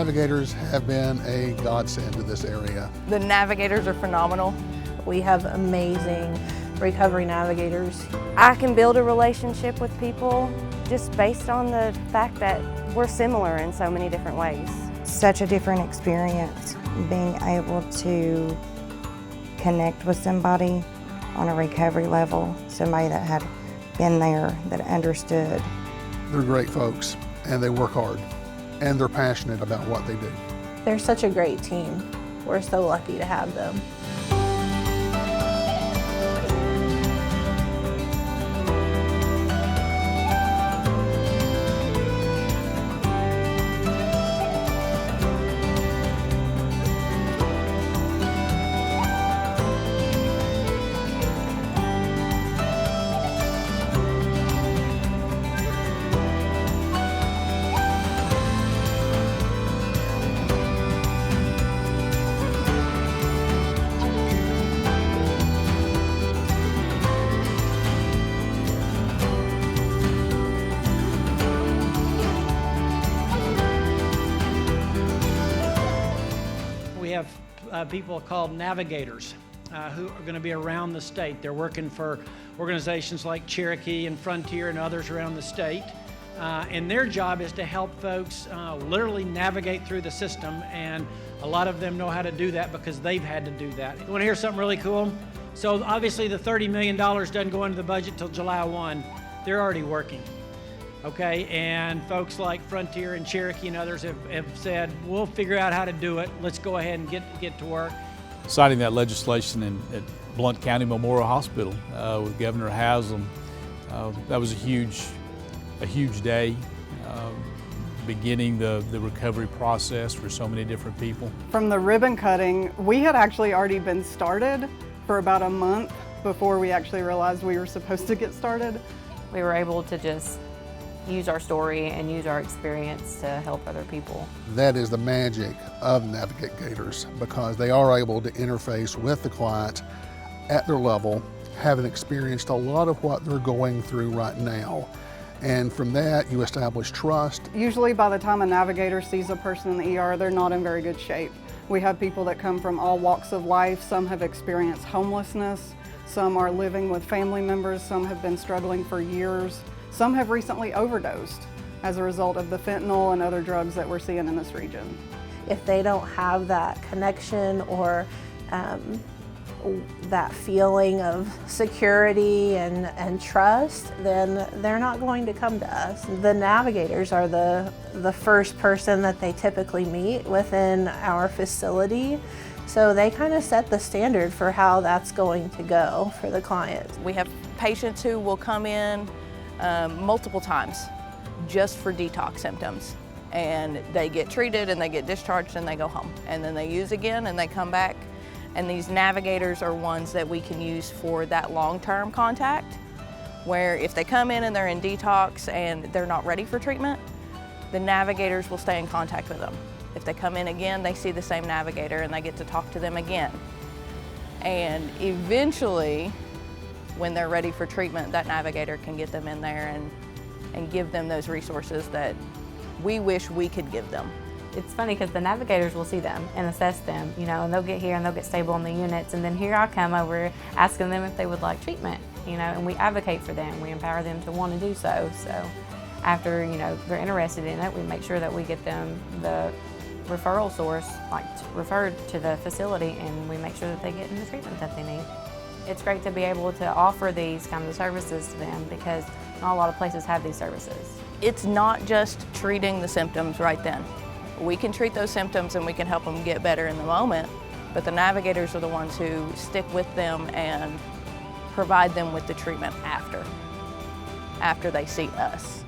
Navigators have been a godsend to this area. The Navigators are phenomenal. We have amazing Recovery Navigators. I can build a relationship with people just based on the fact that we're similar in so many different ways. Such a different experience being able to connect with somebody on a recovery level, somebody that had been there, that understood. They're great folks, and they work hard, and they're passionate about what they do. They're such a great team. We're so lucky to have them. We have people called navigators who are going to be around the state. They're working for organizations like Cherokee and Frontier and others around the state. And their job is to help folks literally navigate through the system, and a lot of them know how to do that because they've had to do that. You want to hear something really cool? So obviously the $30 million doesn't go into the budget till July 1. They're already working. Okay, and folks like Frontier and Cherokee and others have said, we'll figure out how to do it. Let's go ahead and get to work. Citing that legislation at Blount County Memorial Hospital with Governor Haslam, that was a huge day, beginning the recovery process for so many different people. From the ribbon cutting, we had actually already been started for about a month before we actually realized we were supposed to get started. We were able to just use our story and use our experience to help other people. That is the magic of Navigators, because they are able to interface with the client at their level, having experienced a lot of what they're going through right now. And from that, you establish trust. Usually by the time a navigator sees a person in the ER, they're not in very good shape. We have people that come from all walks of life. Some have experienced homelessness. Some are living with family members. Some have been struggling for years. Some have recently overdosed as a result of the fentanyl and other drugs that we're seeing in this region. If they don't have that connection or that feeling of security and trust, then they're not going to come to us. The navigators are the first person that they typically meet within our facility. So they kind of set the standard for how that's going to go for the client. We have patients who will come in multiple times just for detox symptoms, and they get treated and they get discharged and they go home, and then they use again and they come back. And these navigators are ones that we can use for that long-term contact, where if they come in and they're in detox and they're not ready for treatment, the navigators will stay in contact with them. If they come in again, they see the same navigator and they get to talk to them again. And eventually, when they're ready for treatment, that navigator can get them in there and give them those resources that we wish we could give them. It's funny because the navigators will see them and assess them, and they'll get here and they'll get stable in the units, and then here I come over asking them if they would like treatment, and we advocate for them. We empower them to want to do so. So after, they're interested in it, we make sure that we get them the referral source, like referred to the facility, and we make sure that they get in the treatment that they need. It's great to be able to offer these kinds of services to them because not a lot of places have these services. It's not just treating the symptoms right then. We can treat those symptoms and we can help them get better in the moment, but the navigators are the ones who stick with them and provide them with the treatment after they see us.